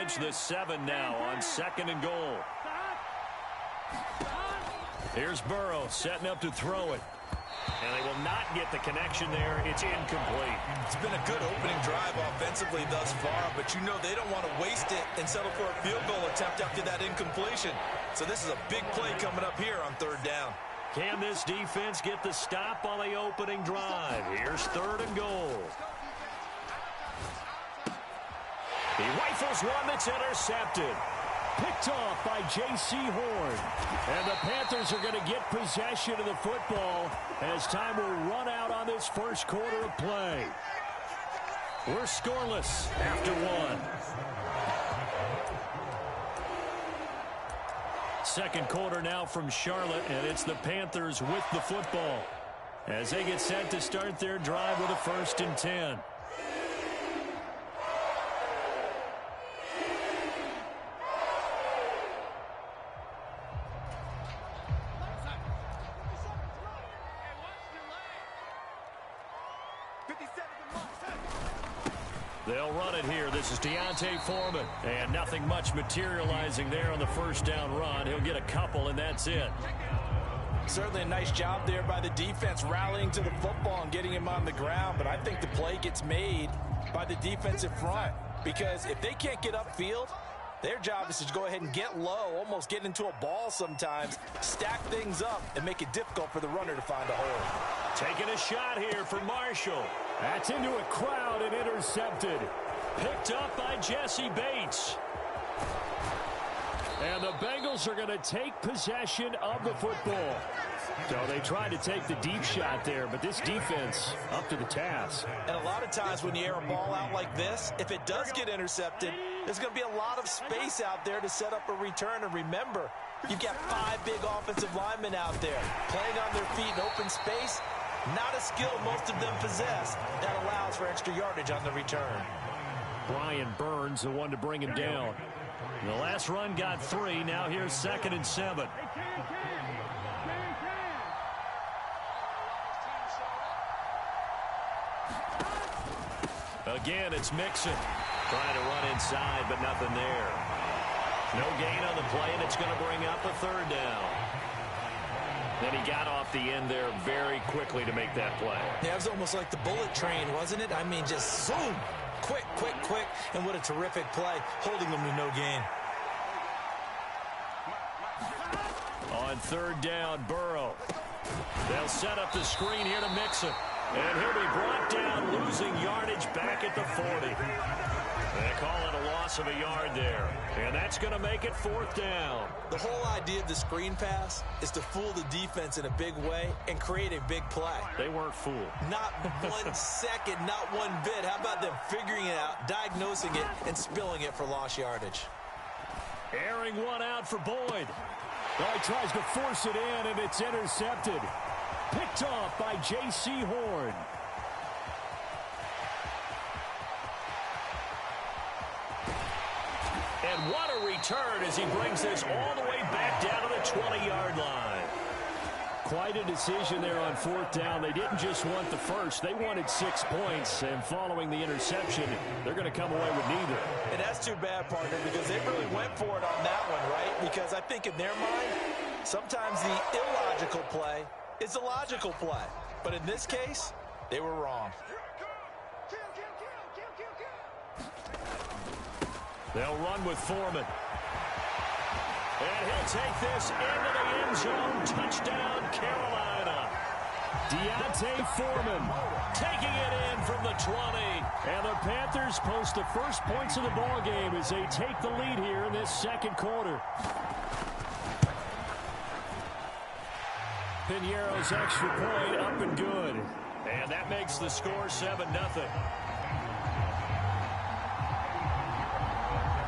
approach the 7 now on 2nd and goal. Here's Burrow setting up to throw it. And they will not get the connection there. It's incomplete. It's been a good opening drive offensively thus far, but you know they don't want to waste it and settle for a field goal attempt after that incompletion. So this is a big play coming up here on 3rd down. Can this defense get the stop on the opening drive? Here's 3rd and goal. He rifles one that's intercepted. Picked off by J.C. Horn. And the Panthers are going to get possession of the football as time will run out on this first quarter of play. We're scoreless after 1. 2nd quarter now from Charlotte, and it's the Panthers with the football as they get set to start their drive with a 1st and 10. They'll run it here. This is D'Onta Foreman. And nothing much materializing there on the 1st down run. He'll get a couple, and that's it. Certainly a nice job there by the defense rallying to the football and getting him on the ground. But I think the play gets made by the defensive front. Because if they can't get upfield, their job is to go ahead and get low, almost get into a ball sometimes, stack things up, and make it difficult for the runner to find a hole. Taking a shot here for Marshall. That's into a crowd and intercepted. Picked up by Jesse Bates. And the Bengals are going to take possession of the football. So they tried to take the deep shot there, but this defense up to the task. And a lot of times when you air a ball out like this, if it does get intercepted, there's going to be a lot of space out there to set up a return. And remember, you've got 5 big offensive linemen out there playing on their feet in open space. Not a skill most of them possess. That allows for extra yardage on the return. Brian Burns, the one to bring him down. The last run got 3. Now here's 2nd and 7. Again, it's Mixon. Trying to run inside, but nothing there. No gain on the play, and it's going to bring up a 3rd down. Then he got off the end there very quickly to make that play. Yeah, it was almost like the bullet train, wasn't it? I mean, just zoom. Quick, quick, quick. And what a terrific play, holding them to no gain. On 3rd down, Burrow. They'll set up the screen here to Mixon. And he'll be brought down, losing yardage back at the 40. They call it a loss of a yard there. And that's going to make it 4th down. The whole idea of the screen pass is to fool the defense in a big way and create a big play. They weren't fooled. Not 1 second, not 1 bit. How about them figuring it out, diagnosing it, and spilling it for lost yardage? Airing one out for Boyd. Well, he tries to force it in, and it's intercepted. Picked off by J.C. Horn. And what a return as he brings this all the way back down to the 20-yard line. Quite a decision there on 4th down. They didn't just want the first. They wanted 6 points. And following the interception, they're going to come away with neither. And that's too bad, partner, because they really went for it on that one, right? Because I think in their mind, sometimes the illogical play is a logical play. But in this case, they were wrong. They'll run with Foreman. And he'll take this into the end zone. Touchdown, Carolina. D'Onta Foreman taking it in from the 20. And the Panthers post the first points of the ball game as they take the lead here in this 2nd quarter. Piñeiro's extra point up and good. And that makes the score 7-0.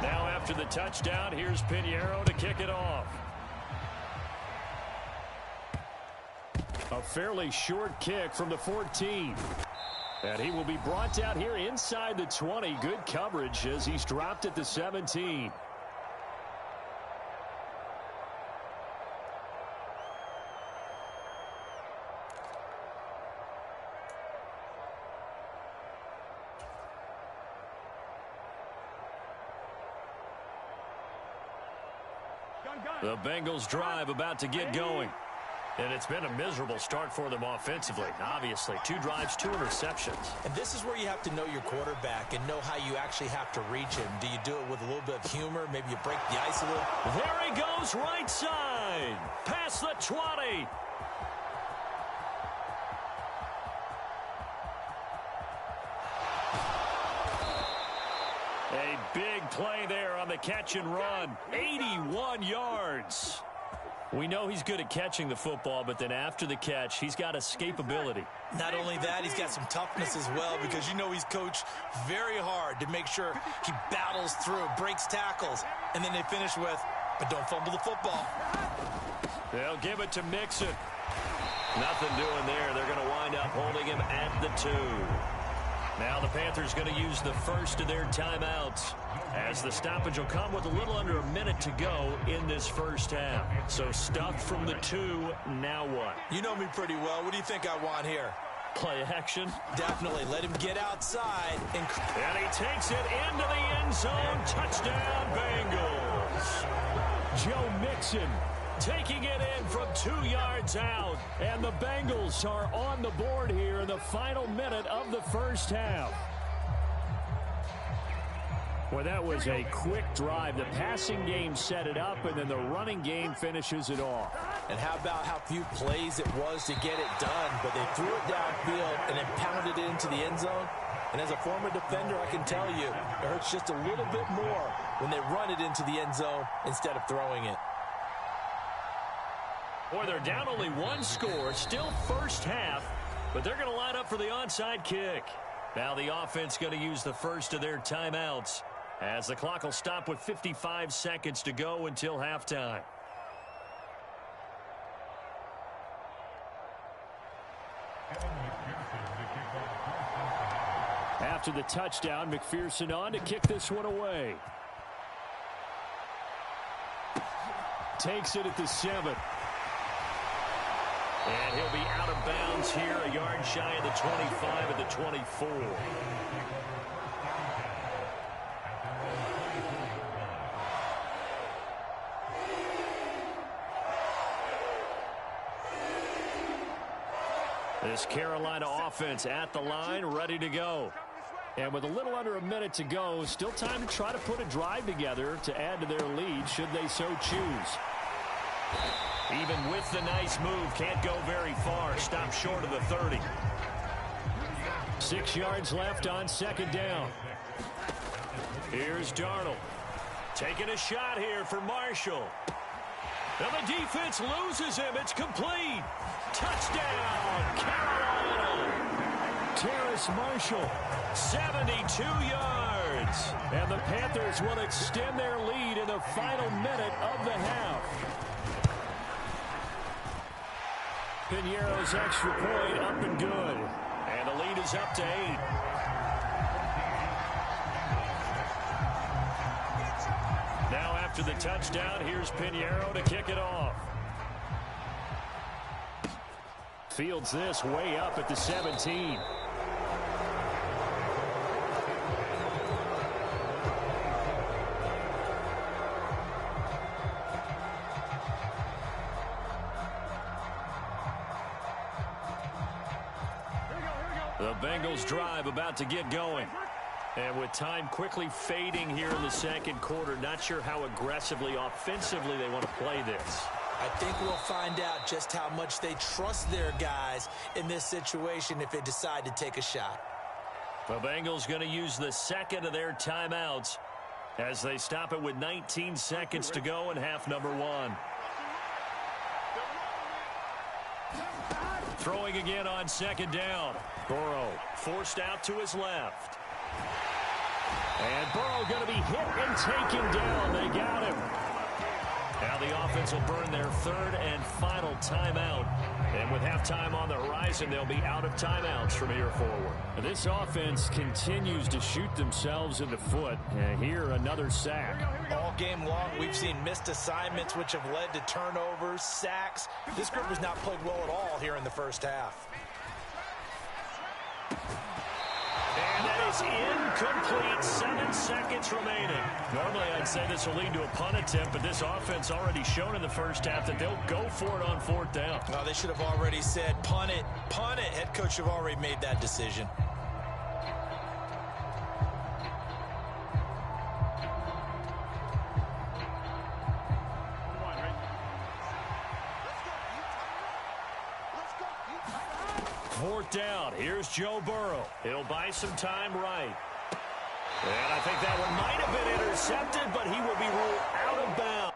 Now after the touchdown, here's Piñeiro to kick it off. A fairly short kick from the 14. And he will be brought down here inside the 20. Good coverage as he's dropped at the 17. The Bengals drive about to get going. And it's been a miserable start for them offensively. Obviously, 2 drives, 2 interceptions. And this is where you have to know your quarterback and know how you actually have to reach him. Do you do it with a little bit of humor? Maybe you break the ice a little? There he goes, right side. Past the 20. A big play there on the catch and run. 81 yards. We know he's good at catching the football, but then after the catch, he's got escapability. Not only that, he's got some toughness as well, because you know he's coached very hard to make sure he battles through, breaks tackles, and then they finish with, but don't fumble the football. They'll give it to Mixon. Nothing doing there. They're going to wind up holding him at the 2. Now the Panthers going to use the first of their timeouts, as the stoppage will come with a little under a minute to go in this first half. So stuff from the 2, now what? You know me pretty well. What do you think I want here? Play action? Definitely. Let him get outside. And he takes it into the end zone. Touchdown, Bengals. Joe Mixon taking it in from 2 yards out. And the Bengals are on the board here in the final minute of the first half. Well, that was a quick drive. The passing game set it up, and then the running game finishes it off. And how about how few plays it was to get it done, but they threw it downfield and then pounded it into the end zone. And as a former defender, I can tell you, it hurts just a little bit more when they run it into the end zone instead of throwing it. Boy, they're down only 1 score, still first half, but they're going to line up for the onside kick. Now the offense going to use the first of their timeouts, as the clock will stop with 55 seconds to go until halftime. After the touchdown, McPherson on to kick this one away. Takes it at the 7. And he'll be out of bounds here, a yard shy of the 25 at the 24. This Carolina offense at the line, ready to go. And with a little under a minute to go, still time to try to put a drive together to add to their lead should they so choose. Even with the nice move, can't go very far. Stop short of the 30. 6 yards left on second down. Here's Darnold. Taking a shot here for Marshall. And the defense loses him. It's complete. Touchdown, Carolina. Terrace Marshall, 72 yards. And the Panthers will extend their lead in the final minute of the half. Piñeiro's extra point up and good. And the lead is up to 8. Now after the touchdown, here's Piñeiro to kick it off. Fields this way up at the 17. The Bengals drive about to get going. And with time quickly fading here in the second quarter, not sure how aggressively, offensively they want to play this. I think we'll find out just how much they trust their guys in this situation if they decide to take a shot. The Bengals going to use the second of their timeouts as they stop it with 19 seconds to go in half number 1. Throwing again on second down. Burrow forced out to his left. And Burrow going to be hit and taken down. They got him. Now the offense will burn their third and final timeout. And with halftime on the horizon, they'll be out of timeouts from here forward. This offense continues to shoot themselves in the foot. And here, another sack. All game long, we've seen missed assignments, which have led to turnovers, sacks. This group has not played well at all here in the first half. And that is incomplete. 7 seconds remaining. Normally, I'd say this will lead to a punt attempt, but this offense already shown in the first half that they'll go for it on 4th down. Oh, they should have already said, punt it, punt it. Head coach have already made that decision. Fourth down. Here's Joe Burrow. He'll buy some time right. And I think that one might have been intercepted, but he will be ruled out of bounds.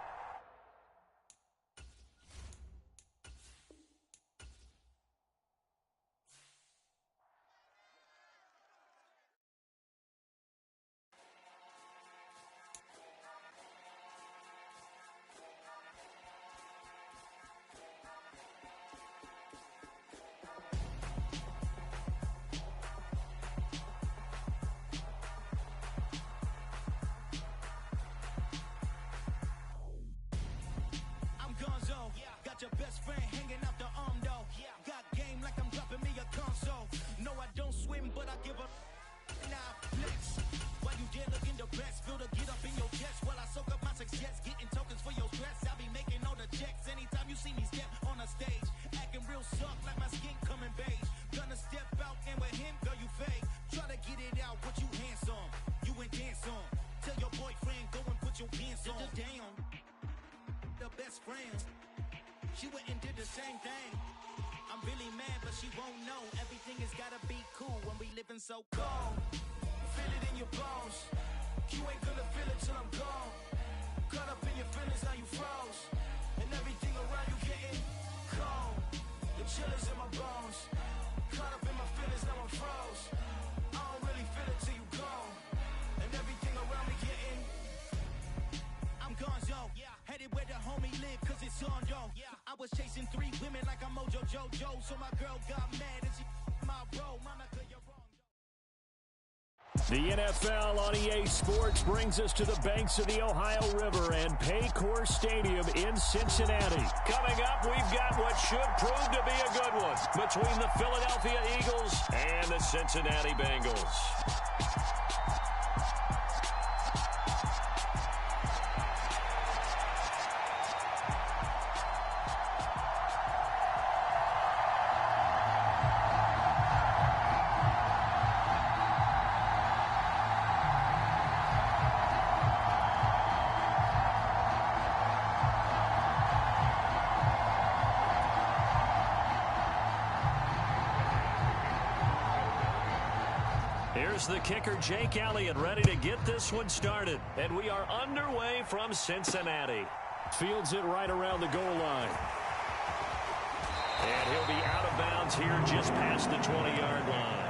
Got your best friend hanging out the arm though. Got game like I'm dropping me a console. No, I don't swim, but I give a now flex. While you dare look in the best, feel the get up in your chest. While I soak up my success, getting tokens for your stress. I'll be making all the checks anytime you see me step on a stage. Acting real soft like my skin coming beige. Gonna step out and with him, girl, you fake. Try to get it out, what you handsome. You ain't dance on. Tell your boyfriend, go and put your pants on. Damn, the best friend. She went and did the same thing. I'm really mad, but she won't know. Everything has gotta be cool when we living so cold. Feel it in your bones. You ain't gonna feel it till I'm gone. Caught up in your feelings, now you froze. And everything around you getting cold. The chill is in my bones. Caught up in my feelings, now I'm froze. I don't really feel it till you gone. And everything around me getting I'm gone, yo. Headed where the homie live, cause it's on, yo. I was chasing 3 women like I'm Mojo Jojo. So my girl got mad and she my bro. Monica, you're wrong. The NFL on EA Sports brings us to the banks of the Ohio River and Paycor Stadium in Cincinnati. Coming up, we've got what should prove to be a good one between the Philadelphia Eagles and the Cincinnati Bengals. Here's the kicker, Jake Elliott, ready to get this one started. And we are underway from Cincinnati. Fields it right around the goal line. And he'll be out of bounds here just past the 20-yard line.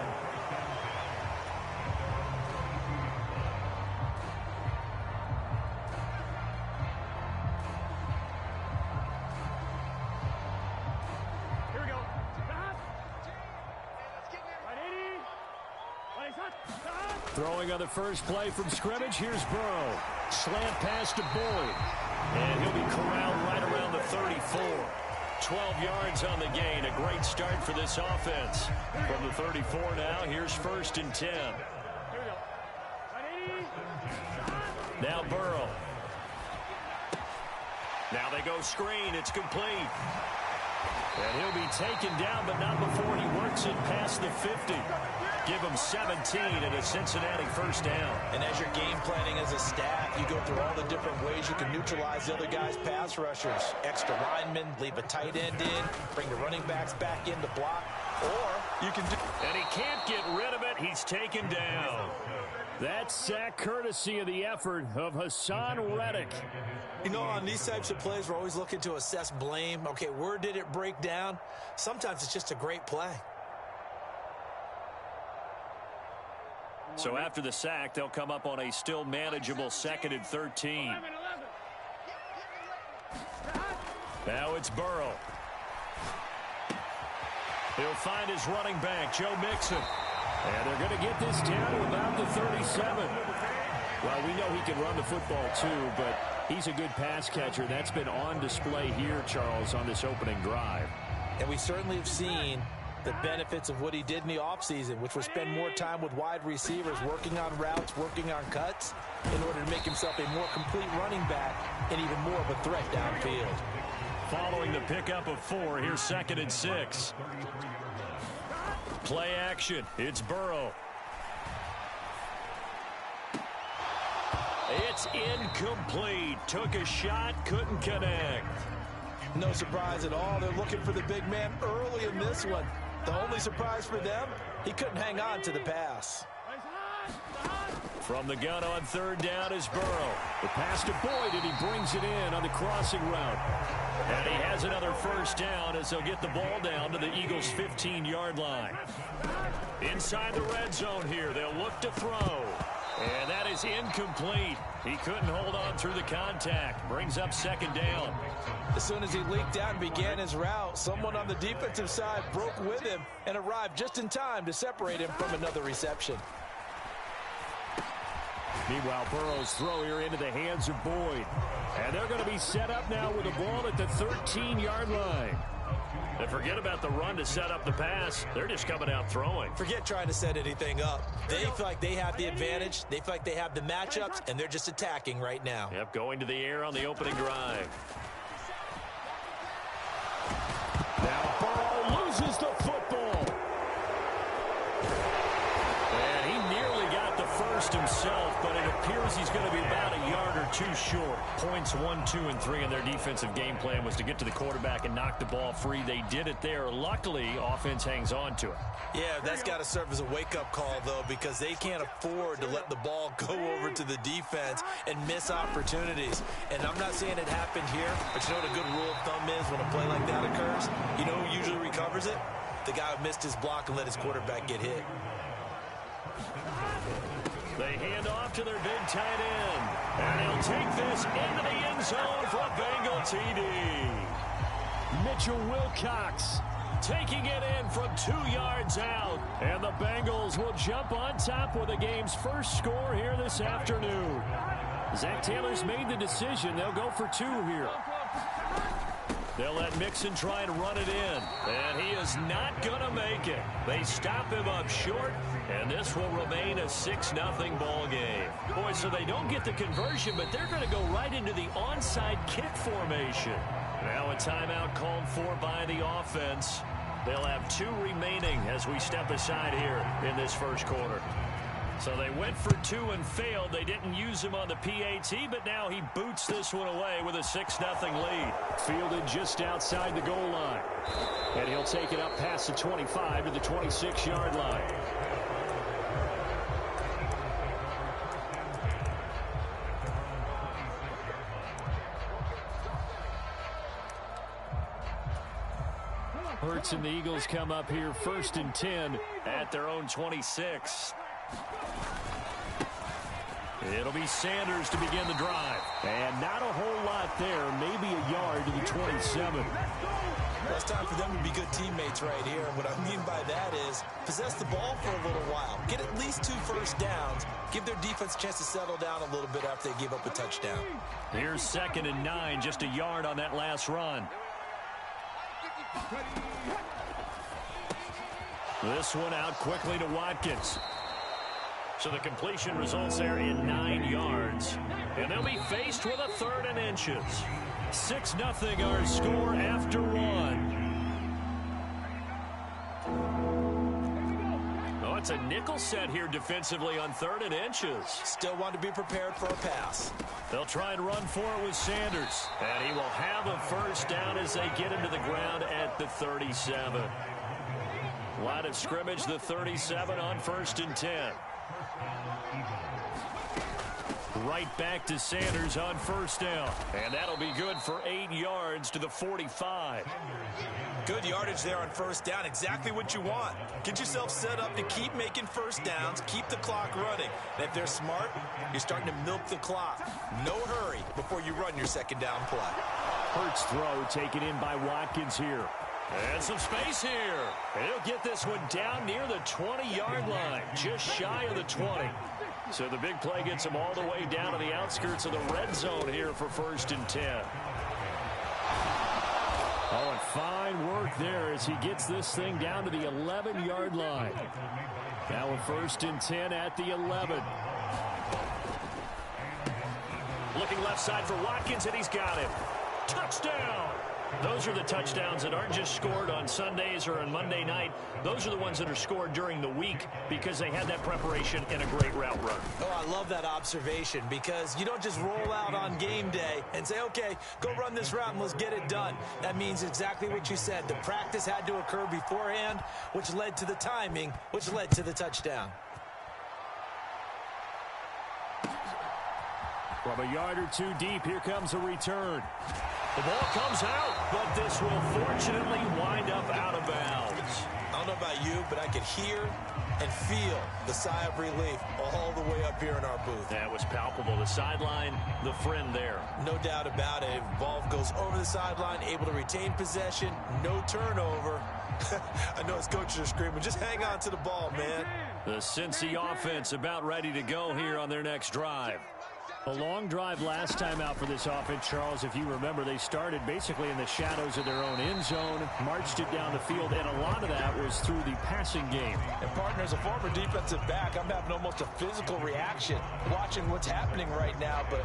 Throwing on the first play from scrimmage, here's Burrow. Slant pass to Boyd. And he'll be corralled right around the 34. 12 yards on the gain. A great start for this offense. From the 34 now, here's 1st and 10. Now Burrow. Now they go screen. It's complete. And he'll be taken down, but not before he works it past the 50. Give him 17 and a Cincinnati 1st down. And as you're game planning as a staff, you go through all the different ways you can neutralize the other guy's pass rushers. Extra linemen, leave a tight end in, bring the running backs back in to block, or you can do... And he can't get rid of it. He's taken down. That sack courtesy of the effort of Hassan Reddick. You know, on these types of plays, we're always looking to assess blame. Okay, where did it break down? Sometimes it's just a great play. So after the sack, they'll come up on a still manageable 2nd and 13. Now it's Burrow. He'll find his running back, Joe Mixon. And they're going to get this down to about the 37. Well, we know he can run the football too, but he's a good pass catcher. That's been on display here, Charles, on this opening drive. And we certainly have seen the benefits of what he did in the offseason, which was spend more time with wide receivers, working on routes, working on cuts, in order to make himself a more complete running back and even more of a threat downfield. Following the pickup of 4, here's 2nd and 6. Play action. It's Burrow. It's incomplete. Took a shot, couldn't connect. No surprise at all. They're looking for the big man early in this one. The only surprise for them, he couldn't hang on to the pass. From the gun on 3rd down is Burrow. The pass to Boyd, and he brings it in on the crossing route. And he has another 1st down as they'll get the ball down to the Eagles' 15-yard line. Inside the red zone here, they'll look to throw. And that is incomplete. He couldn't hold on through the contact. Brings up 2nd down. As soon as he leaked out and began his route, someone on the defensive side broke with him and arrived just in time to separate him from another reception. Meanwhile, Burrow's throw here into the hands of Boyd. And they're going to be set up now with the ball at the 13-yard line. And forget about the run to set up the pass. They're just coming out throwing. Forget trying to set anything up. They feel like they have the advantage. They feel like they have the matchups, and they're just attacking right now. Yep, going to the air on the opening drive. Now Burrow loses the football. And he nearly got the 1st himself, but it appears he's going to be about a yard or 2 short. Points 1, 2, and 3 in their defensive game plan was to get to the quarterback and knock the ball free. They did it there. Luckily, offense hangs on to it. Yeah, that's got to serve as a wake-up call, though, because they can't afford to let the ball go over to the defense and miss opportunities. And I'm not saying it happened here, but you know what a good rule of thumb is when a play like that occurs? You know who usually recovers it? The guy who missed his block and let his quarterback get hit. They hand off to their big tight end. And he'll take this into the end zone for a Bengal TD. Mitchell Wilcox taking it in from 2 yards out. And the Bengals will jump on top with the game's first score here this afternoon. Zach Taylor's made the decision. They'll go for 2 here. They'll let Mixon try and run it in. And he is not going to make it. They stop him up short, and this will remain a 6-0 ball game. Boy, so they don't get the conversion, but they're going to go right into the onside kick formation. Now a timeout called for by the offense. They'll have 2 remaining as we step aside here in this first quarter. So they went for 2 and failed. They didn't use him on the PAT, but now he boots this one away with a 6-0 lead. Fielded just outside the goal line. And he'll take it up past the 25 to the 26-yard line. Hurts and the Eagles come up here 1st and 10 at their own 26. It'll be Sanders to begin the drive. And not a whole lot there. Maybe a yard to the 27. Well, it's time for them to be good teammates right here. And what I mean by that is possess the ball for a little while. Get at least 2 first downs. Give their defense a chance to settle down a little bit after they give up a touchdown. Here's 2nd and 9. Just a yard on that last run. This one out quickly to Watkins. So the completion results there in 9 yards. And they'll be faced with a 3rd and inches. 6-0 our score after 1. Oh, it's a nickel set here defensively on 3rd and inches. Still want to be prepared for a pass. They'll try and run for it with Sanders. And he will have a 1st down as they get into the ground at the 37. Line of scrimmage, the 37 on 1st and 10. Right back to Sanders on 1st down. And that'll be good for 8 yards to the 45. Good yardage there on 1st down. Exactly what you want. Get yourself set up to keep making 1st downs, keep the clock running. And if they're smart, you're starting to milk the clock. No hurry before you run your 2nd down play. Hurts throw taken in by Watkins here. And some space here. And he'll get this one down near the 20-yard line, just shy of the 20. So the big play gets him all the way down to the outskirts of the red zone here for 1st and 10. Oh, and fine work there as he gets this thing down to the 11-yard line. Now a 1st and 10 at the 11. Looking left side for Watkins, and he's got him. Touchdown! Those are the touchdowns that aren't just scored on Sundays or on Monday night. Those are the ones that are scored during the week because they had that preparation and a great route run. Oh, I love that observation because you don't just roll out on game day and say, okay, go run this route and let's get it done. That means exactly what you said. The practice had to occur beforehand, which led to the timing, which led to the touchdown. From a yard or two deep, here comes a return. The ball comes out, but this will fortunately wind up out of bounds. I don't know about you, but I could hear and feel the sigh of relief all the way up here in our booth. That was palpable. The sideline, the friend there. No doubt about it. Ball goes over the sideline, able to retain possession, no turnover. I know his coaches are screaming, just hang on to the ball, man. The Cincy offense about ready to go here on their next drive. A long drive last time out for this offense, Charles. If you remember, they started basically in the shadows of their own end zone, marched it down the field, and a lot of that was through the passing game. And, partner, as a former defensive back, I'm having almost a physical reaction watching what's happening right now. But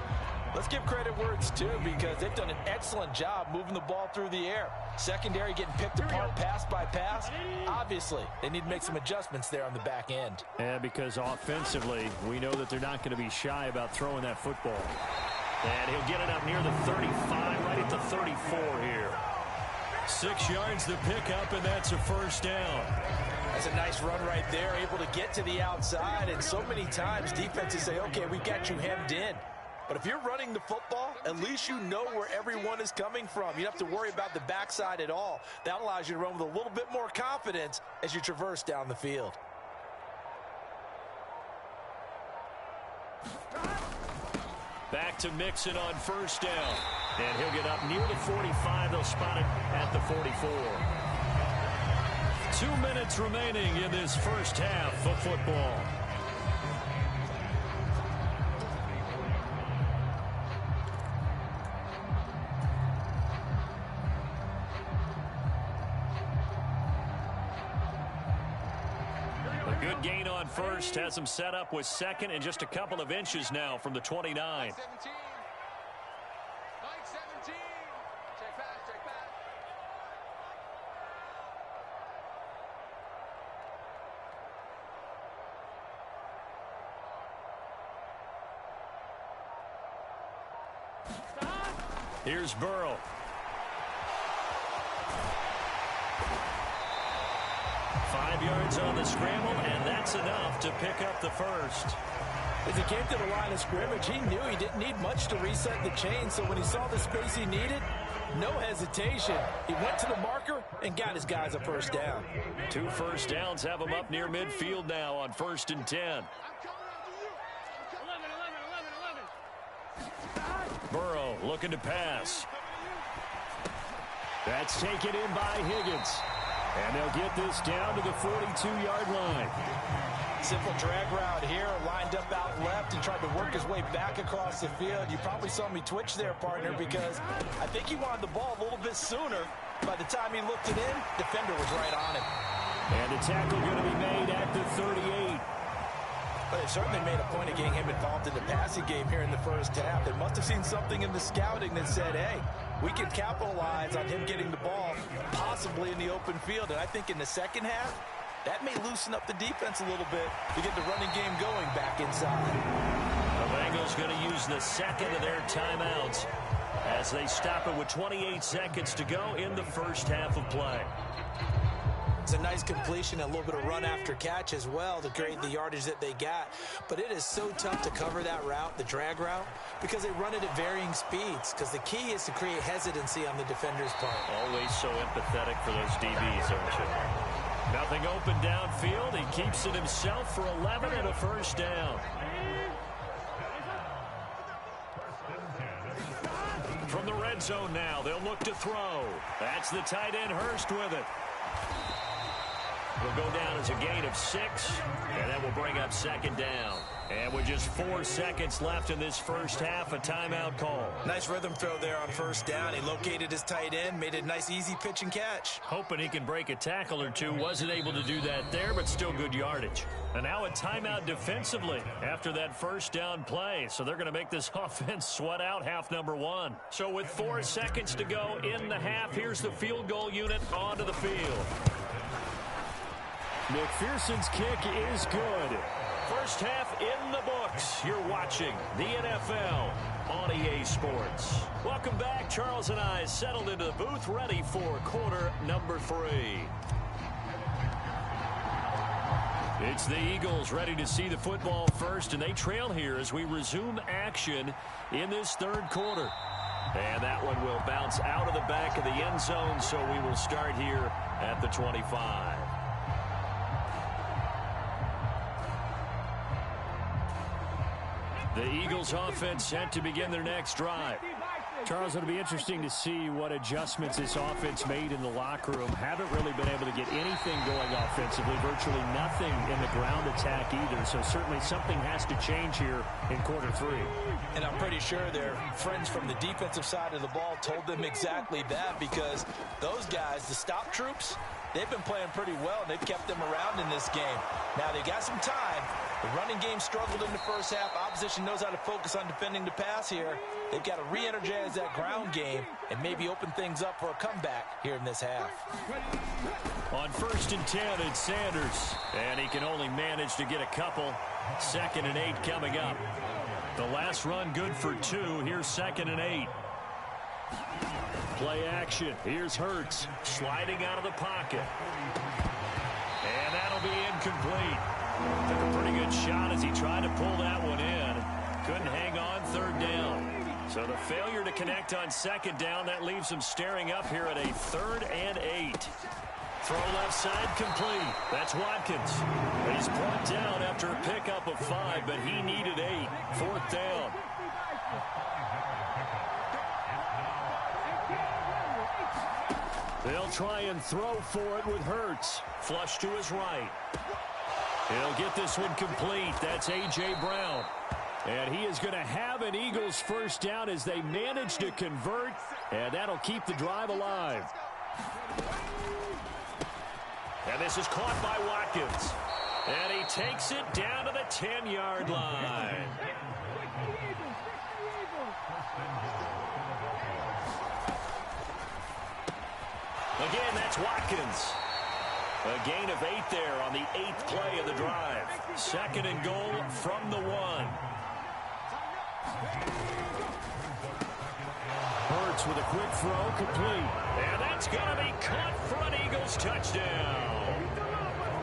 let's give credit where it's due because they've done an excellent job moving the ball through the air. Secondary getting picked apart pass by pass. Obviously, they need to make some adjustments there on the back end. Yeah, because offensively, we know that they're not going to be shy about throwing that football. And he'll get it up near the 35, right at the 34 here. 6 yards the pickup, and that's a 1st down. That's a nice run right there, able to get to the outside. And so many times defenses say, okay, we got you hemmed in. But if you're running the football, at least you know where everyone is coming from. You don't have to worry about the backside at all. That allows you to run with a little bit more confidence as you traverse down the field. Back to Mixon on 1st down. And he'll get up near the 45. They'll spot it at the 44. 2 minutes remaining in this first half of football. Good gain on 1st, has him set up with 2nd and just a couple of inches now from the 29. 17. 17. Check back, check back. Here's Burrow. Yards on the scramble, and that's enough to pick up the 1st. As he came to the line of scrimmage, he knew he didn't need much to reset the chain, so when he saw the space he needed, no hesitation. He went to the marker and got his guys a 1st down. 2 1st downs have him up near midfield now on 1st and 10. Burrow looking to pass. That's taken in by Higgins. And they'll get this down to the 42-yard line. Simple drag route here, lined up out left and tried to work his way back across the field. You probably saw me twitch there, partner, because I think he wanted the ball a little bit sooner. By the time he looked it in, defender was right on him. And the tackle going to be made at the 38. But they certainly made a point of getting him involved in the passing game here in the first half. They must have seen something in the scouting that said, hey, we can capitalize on him getting the ball possibly in the open field. And I think in the second half, that may loosen up the defense a little bit to get the running game going back inside. The Bengals going to use the 2nd of their timeouts as they stop it with 28 seconds to go in the first half of play. It's a nice completion, a little bit of run after catch as well to create the yardage that they got. But it is so tough to cover that route, the drag route, because they run it at varying speeds. Because the key is to create hesitancy on the defender's part. Always so empathetic for those DBs, aren't you? Nothing open downfield. He keeps it himself for 11 and a 1st down. From the red zone now, they'll look to throw. That's the tight end Hurst with it. Will go down as a gain of 6, and that will bring up 2nd down. And with just 4 seconds left in this first half, a timeout call. Nice rhythm throw there on first down. He located his tight end, made it a nice, easy pitch and catch. Hoping he can break a tackle or two. Wasn't able to do that there, but still good yardage. And now a timeout defensively after that first down play. So they're going to make this offense sweat out half number one. So with 4 seconds to go in the half, here's the field goal unit onto the field. McPherson's kick is good. First half in the books. You're watching the NFL on EA Sports. Welcome back. Charles and I settled into the booth, ready for quarter number 3. It's the Eagles ready to see the football first, and they trail here as we resume action in this third quarter. And that one will bounce out of the back of the end zone, so we will start here at the 25. The Eagles offense set to begin their next drive. Charles, it'll be interesting to see what adjustments this offense made in the locker room. Haven't really been able to get anything going offensively, virtually nothing in the ground attack either. So certainly something has to change here in quarter 3. And I'm pretty sure their friends from the defensive side of the ball told them exactly that, because those guys, the stop troops, they've been playing pretty well, and they've kept them around in this game. Now, they got some time. The running game struggled in the first half. Opposition knows how to focus on defending the pass here. They've got to re-energize that ground game and maybe open things up for a comeback here in this half. On 1st and 10, it's Sanders. And he can only manage to get a couple. 2nd and 8 coming up. The last run good for 2. Here's 2nd and 8. Play action. Here's Hurts sliding out of the pocket. And that'll be incomplete. Took a pretty good shot as he tried to pull that one in. Couldn't hang on 3rd down. So the failure to connect on 2nd down, that leaves him staring up here at a 3rd and 8. Throw left side complete. That's Watkins. He's brought down after a pickup of 5, but he needed 8. 4th down. They'll try and throw for it with Hurts. Flush to his right. He'll get this one complete. That's A.J. Brown. And he is going to have an Eagles first down as they manage to convert. And that'll keep the drive alive. And this is caught by Watkins. And he takes it down to the 10-yard line. Again, that's Watkins. A gain of 8 there on the 8th play of the drive. 2nd and goal from the 1. Hurts with a quick throw, complete. And that's going to be caught for an Eagles touchdown.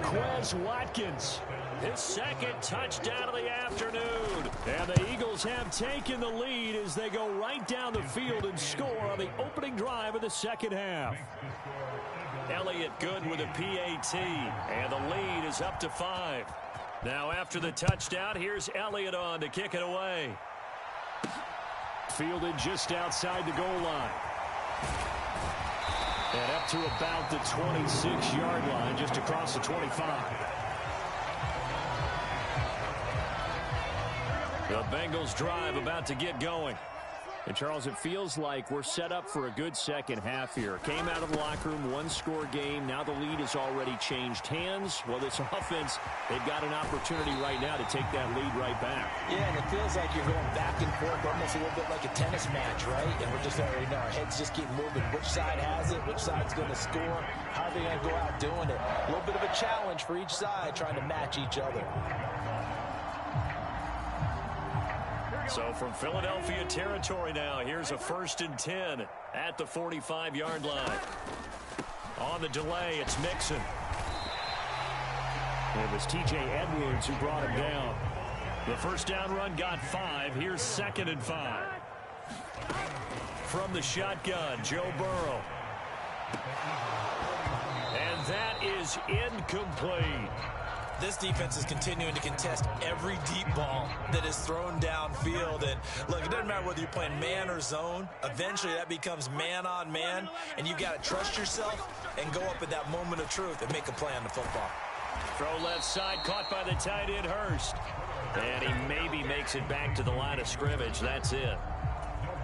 Quez Watkins, his 2nd touchdown of the afternoon. And the Eagles have taken the lead as they go right down the field and score on the opening drive of the second half. Elliott good with a PAT, and the lead is up to 5. Now after the touchdown, here's Elliott on to kick it away. Fielded just outside the goal line. And up to about the 26-yard line, just across the 25. The Bengals drive about to get going. And, Charles, it feels like we're set up for a good second half here. Came out of the locker room, one-score game. Now the lead has already changed hands. Well, this offense, they've got an opportunity right now to take that lead right back. Yeah, and it feels like you're going back and forth, almost a little bit like a tennis match, right? And we're just already know our heads just keep moving. Which side has it? Which side's going to score? How are they going to go out doing it? A little bit of a challenge for each side, trying to match each other. So from Philadelphia territory now, here's a 1st and 10 at the 45-yard line. On the delay, it's Mixon. It was T.J. Edwards who brought him down. The first down run got 5. Here's 2nd and 5. From the shotgun, Joe Burrow. And that is incomplete. This defense is continuing to contest every deep ball that is thrown downfield. And look, it doesn't matter whether you're playing man or zone. Eventually that becomes man on man, and you've got to trust yourself and go up at that moment of truth and make a play on the football. Throw left side, caught by the tight end Hurst. And he maybe makes it back to the line of scrimmage. That's it.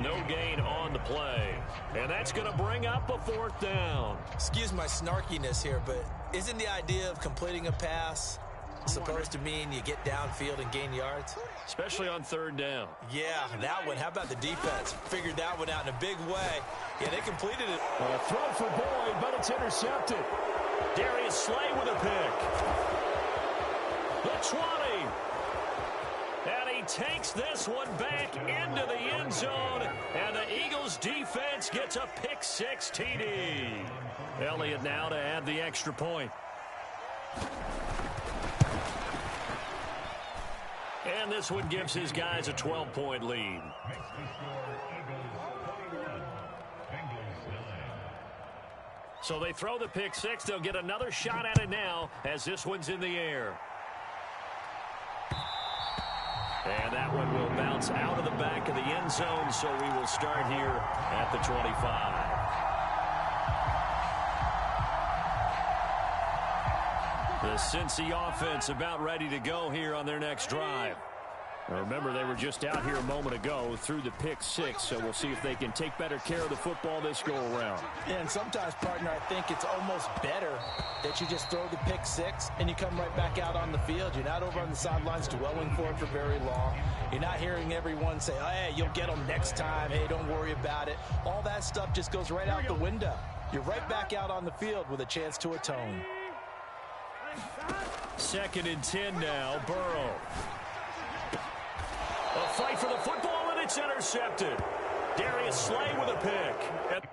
No gain on the play. And that's going to bring up a 4th down. Excuse my snarkiness here, but isn't the idea of completing a pass supposed to mean you get downfield and gain yards? Especially on 3rd down. Yeah, that one. How about the defense? Figured that one out in a big way. Yeah, they completed it. A throw for Boyd, but it's intercepted. Darius Slay with a pick. The 20. And he takes this one back into the end zone. And the Eagles defense gets a pick 6 TD. Elliott now to add the extra point. And this one gives his guys a 12-point lead. So they throw the pick 6. They'll get another shot at it now as this one's in the air. And that one will bounce out of the back of the end zone, so we will start here at the 25. The Cincy offense about ready to go here on their next drive. Now remember, they were just out here a moment ago through the pick 6, so we'll see if they can take better care of the football this go-around. Yeah, and sometimes, partner, I think it's almost better that you just throw the pick 6 and you come right back out on the field. You're not over on the sidelines dwelling for it for very long. You're not hearing everyone say, oh, hey, you'll get them next time. Hey, don't worry about it. All that stuff just goes right out the window. You're right back out on the field with a chance to atone. 2nd and 10 now, Burrow. A fight for the football, and it's intercepted. Darius Slay with a pick.